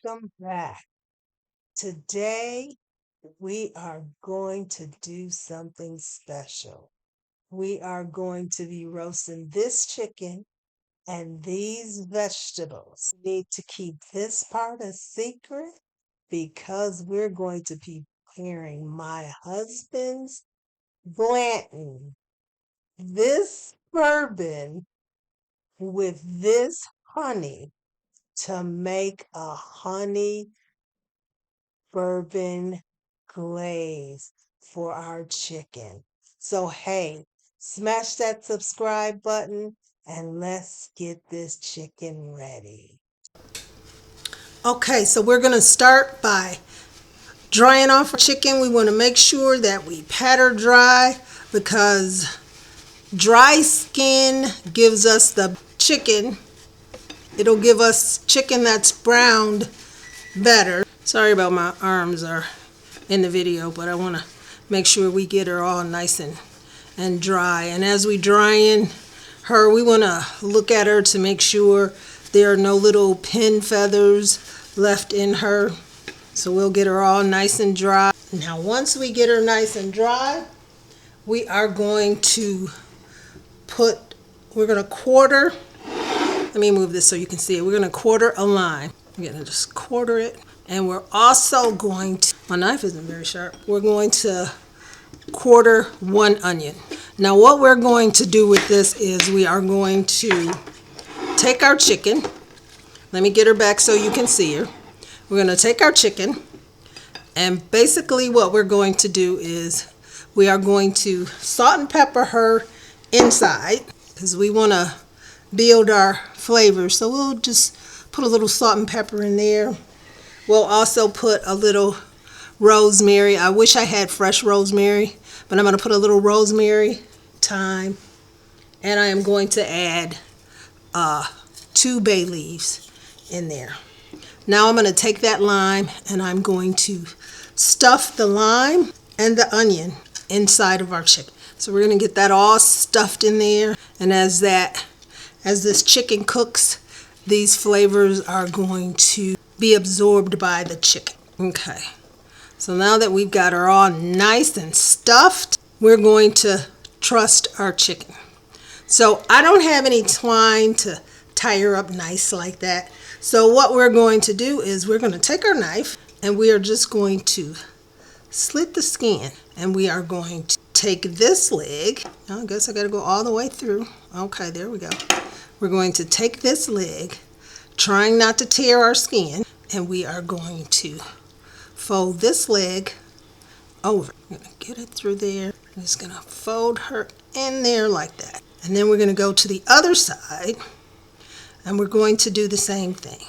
Welcome back. Today, we are going to do something special. We are going to be roasting this chicken and these vegetables. We need to keep this part a secret because we're going to be preparing my husband's Blanton. This bourbon with this honey to make a honey bourbon glaze for our chicken. So, hey, smash that subscribe button and let's get this chicken ready. Okay, so we're going to start by drying off our chicken. We want to make sure that we pat her dry because dry skin gives us the chicken. It'll give us chicken that's browned better. Sorry about my arms are in the video, but I want to make sure we get her all nice and dry. And as we drying her, we want to look at her to make sure there are no little pin feathers left in her. So we'll get her all nice and dry. Now once we get her nice and dry, we are going to we're going to quarter, let me move this so you can see it. We're going to quarter a lime. We're going to just quarter it. And we're also going to, my knife isn't very sharp, we're going to quarter one onion. Now what we're going to do with this is we are going to take our chicken. Let me get her back so you can see her. We're going to take our chicken, and basically what we're going to do is we are going to salt and pepper her inside because we want to build our flavor. So we'll just put a little salt and pepper in there. We'll also put a little rosemary. I wish I had fresh rosemary, but I'm going to put a little rosemary, thyme, and I am going to add 2 bay leaves in there. Now I'm going to take that lime and I'm going to stuff the lime and the onion inside of our chicken. So we're going to get that all stuffed in there, and as this chicken cooks, these flavors are going to be absorbed by the chicken. Okay, so now that we've got her all nice and stuffed, we're going to trust our chicken. So I don't have any twine to tie her up nice like that. So what we're going to do is we're going to take our knife and we are just going to slit the skin, and we are going to take this leg. I guess I got to go all the way through. Okay, there we go. We're going to take this leg, trying not to tear our skin, and we are going to fold this leg over. I'm going to get it through there. I'm just going to fold her in there like that. And then we're going to go to the other side, and we're going to do the same thing.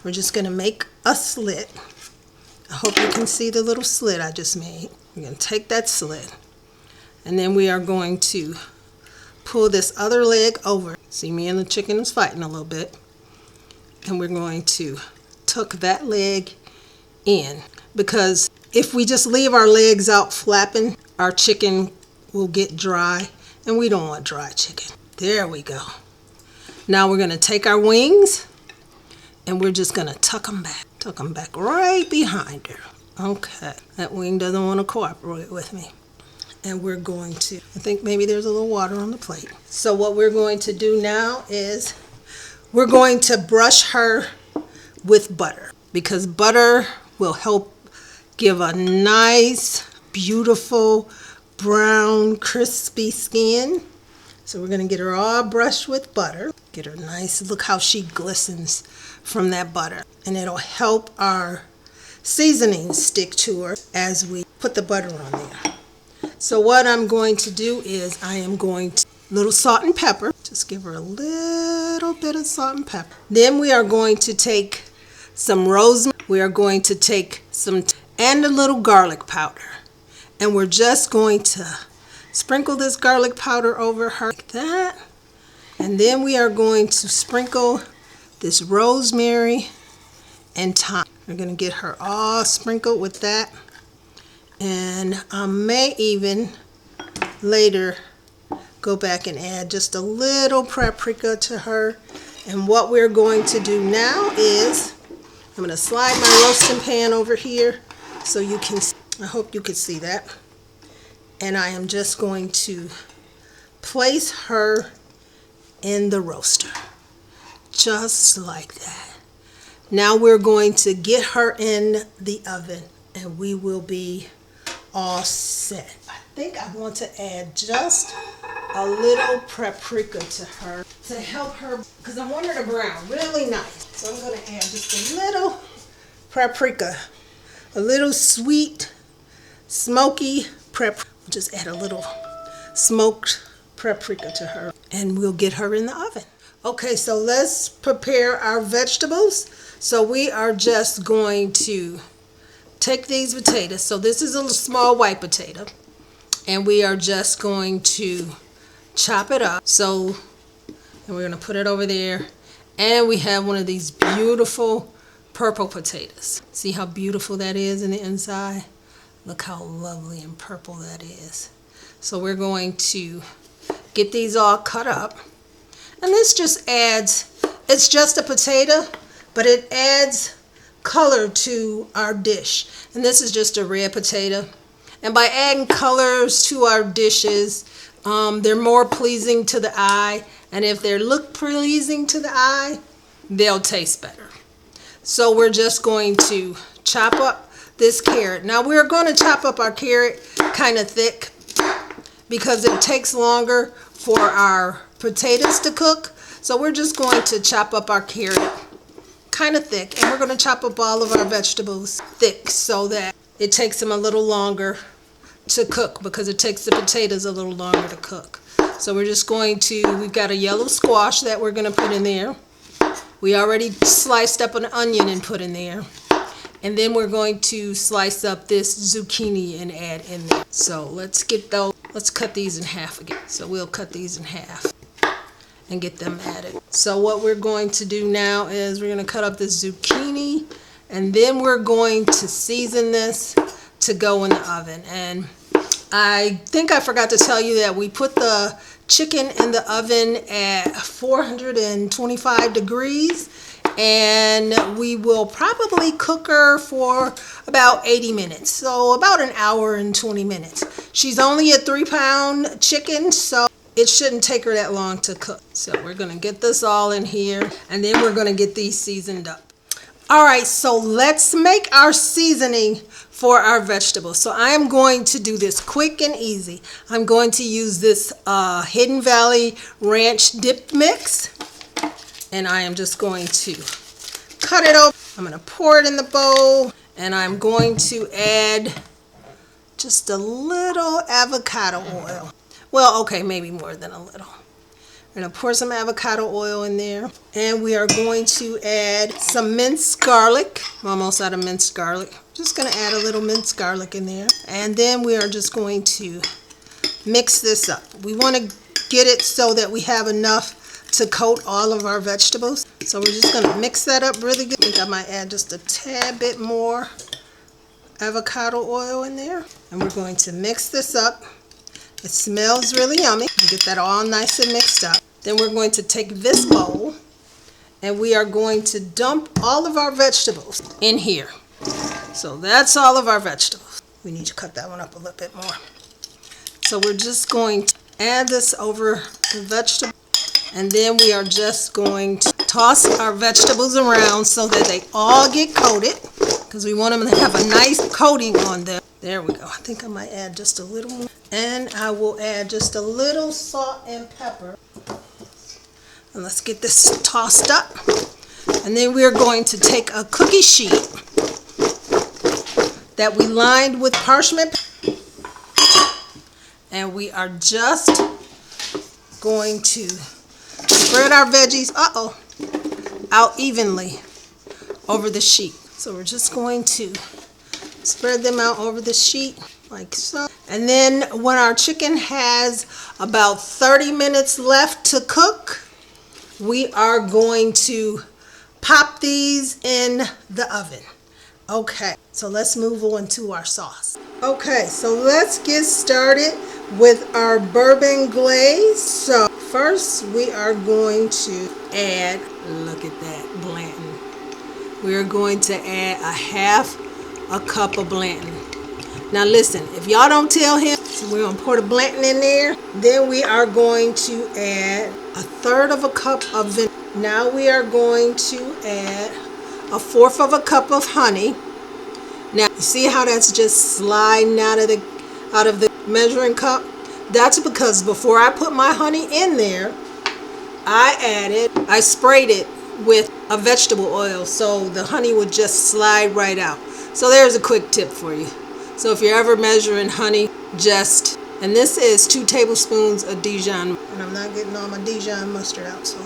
We're just going to make a slit. I hope you can see the little slit I just made. We're going to take that slit, and then we are going to pull this other leg over. See, me and the chicken is fighting a little bit. And we're going to tuck that leg in, because if we just leave our legs out flapping, our chicken will get dry, and we don't want dry chicken. There we go. Now we're going to take our wings and we're just going to tuck them back right behind her. Okay, that wing doesn't want to cooperate with me. And we're going to, I think maybe there's a little water on the plate. So what we're going to do now is we're going to brush her with butter, because butter will help give a nice, beautiful, brown, crispy skin. So we're going to get her all brushed with butter. Get her nice. Look how she glistens from that butter. And it'll help our seasoning stick to her as we put the butter on there. So what I'm going to do is I am going to little salt and pepper. Just give her a little bit of salt and pepper. Then we are going to take some rosemary. We are going to take and a little garlic powder. And we're just going to sprinkle this garlic powder over her like that. And then we are going to sprinkle this rosemary and thyme. We're going to get her all sprinkled with that. And I may even later go back and add just a little paprika to her. And what we're going to do now is I'm going to slide my roasting pan over here so you can, I hope you can see that. And I am just going to place her in the roaster. Just like that. Now we're going to get her in the oven and we will be all set. I think I want to add just a little paprika to her to help her, because I want her to brown really nice. So I'm going to add just a little paprika, a little sweet, smoky paprika. Just add a little smoked paprika to her and we'll get her in the oven. Okay, so let's prepare our vegetables. So we are just going to take these potatoes. So this is a small white potato. And we are just going to chop it up. So, and we're going to put it over there. And we have one of these beautiful purple potatoes. See how beautiful that is in the inside? Look how lovely and purple that is. So we're going to get these all cut up. And this just adds, it's just a potato, but it adds color to our dish. And this is just a red potato. And by adding colors to our dishes, they're more pleasing to the eye. And if they look pleasing to the eye, they'll taste better. So we're just going to chop up this carrot. Now we're going to chop up our carrot kind of thick because it takes longer for our potatoes to cook. So we're just going to chop up our carrot kind of thick, and we're going to chop up all of our vegetables thick so that it takes them a little longer to cook, because it takes the potatoes a little longer to cook. So we're just going to, we've got a yellow squash that we're going to put in there. We already sliced up an onion and put in there. And then we're going to slice up this zucchini and add in there. So let's get those, let's cut these in half again. So we'll cut these in half and get them added. So what we're going to do now is we're going to cut up the zucchini, and then we're going to season this to go in the oven. And I think I forgot to tell you that we put the chicken in the oven at 425 degrees, and we will probably cook her for about 80 minutes. So about an hour and 20 minutes. She's only a 3-pound chicken, so it shouldn't take her that long to cook. So we're going to get this all in here, and then we're going to get these seasoned up. All right, so let's make our seasoning for our vegetables. So I am going to do this quick and easy. I'm going to use this Hidden Valley Ranch dip mix, and I am just going to cut it open. I'm going to pour it in the bowl, and I'm going to add just a little avocado oil. Well, okay, maybe more than a little. We're going to pour some avocado oil in there. And we are going to add some minced garlic. I'm almost out of minced garlic. Just going to add a little minced garlic in there. And then we are just going to mix this up. We want to get it so that we have enough to coat all of our vegetables. So we're just going to mix that up really good. I think I might add just a tad bit more avocado oil in there. And we're going to mix this up. It smells really yummy. Get that all nice and mixed up. Then we're going to take this bowl and we are going to dump all of our vegetables in here. So that's all of our vegetables. We need to cut that one up a little bit more. So we're just going to add this over the vegetable, and then we are just going to toss our vegetables around so that they all get coated, because we want them to have a nice coating on them. There we go. I think I might add just a little more. And I will add just a little salt and pepper. And let's get this tossed up. And then we're going to take a cookie sheet that we lined with parchment. And we are just going to spread our veggies out evenly over the sheet. So we're just going to spread them out over the sheet like so. And then when our chicken has about 30 minutes left to cook, we are going to pop these in the oven. Okay, so let's move on to our sauce. Okay, so let's get started with our bourbon glaze. So first we are going to add, look at that, Blanton. we're going to add a half a cup of Blanton. Now listen, if y'all don't tell him, so we're going to pour the Blanton in there. Then we are going to add a third of a cup of vinegar. Now we are going to add a fourth of a cup of honey. Now you see how that's just sliding out of the measuring cup? That's because before I put my honey in there, I sprayed it with a vegetable oil so the honey would just slide right out. So there's a quick tip for you. So if you're ever measuring honey, and this is 2 tablespoons of Dijon, and I'm not getting all my Dijon mustard out, so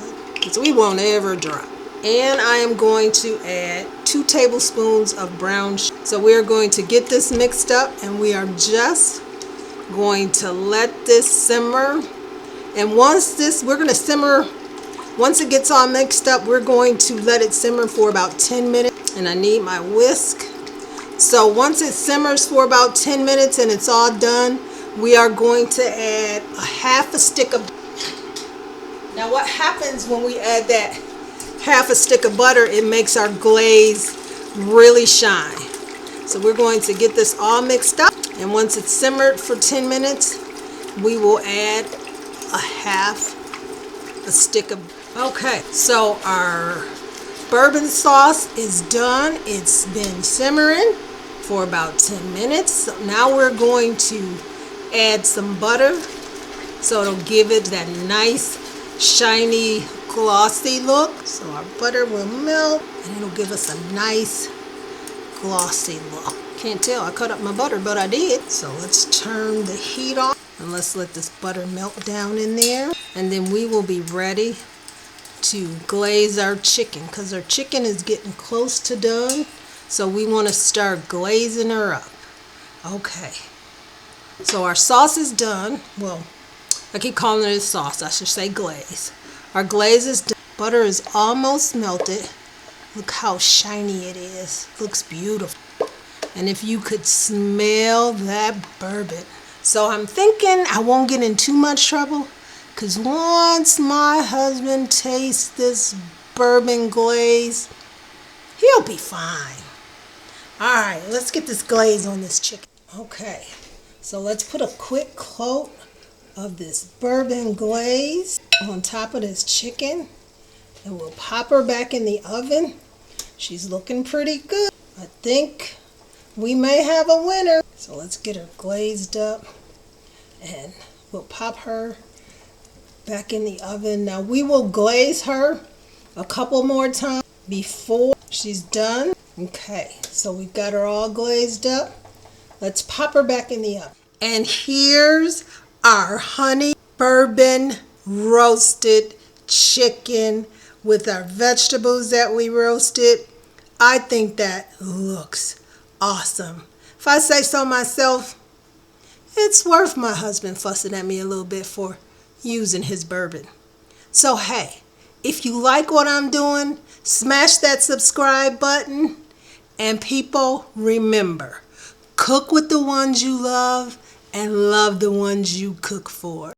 we won't ever drop. And I am going to add 2 tablespoons of brown sugar. So we're going to get this mixed up, and we are just going to let this simmer. And once it gets all mixed up, we're going to let it simmer for about 10 minutes. And I need my whisk. So once it simmers for about 10 minutes and it's all done, we are going to add a half a stick of. Now what happens when we add that half a stick of butter, it makes our glaze really shine. So we're going to get this all mixed up, and once it's simmered for 10 minutes, we will add a half a stick of. Okay, so our bourbon sauce is done. It's been simmering for about 10 minutes. So now we're going to add some butter so it'll give it that nice shiny glossy look. So our butter will melt and it'll give us a nice glossy look. Can't tell I cut up my butter, but I did. So let's turn the heat off and let's let this butter melt down in there, and then we will be ready to glaze our chicken because our chicken is getting close to done. So we want to start glazing her up. Okay, so our sauce is done. Well, I keep calling it a sauce. I should say glaze. Our glaze is done. Butter is almost melted. Look how shiny it is. Looks beautiful. And if you could smell that bourbon. So I'm thinking I won't get in too much trouble, because once my husband tastes this bourbon glaze, he'll be fine. All right, let's get this glaze on this chicken. Okay, so let's put a quick coat of this bourbon glaze on top of this chicken, and we'll pop her back in the oven. She's looking pretty good. I think we may have a winner. So let's get her glazed up, and we'll pop her back in the oven. Now we will glaze her a couple more times before she's done. Okay, so we've got her all glazed up. Let's pop her back in the oven. And here's our honey bourbon roasted chicken with our vegetables that we roasted. I think that looks awesome. If I say so myself, it's worth my husband fussing at me a little bit for using his bourbon. So hey, if you like what I'm doing, smash that subscribe button. And people, remember, cook with the ones you love and love the ones you cook for.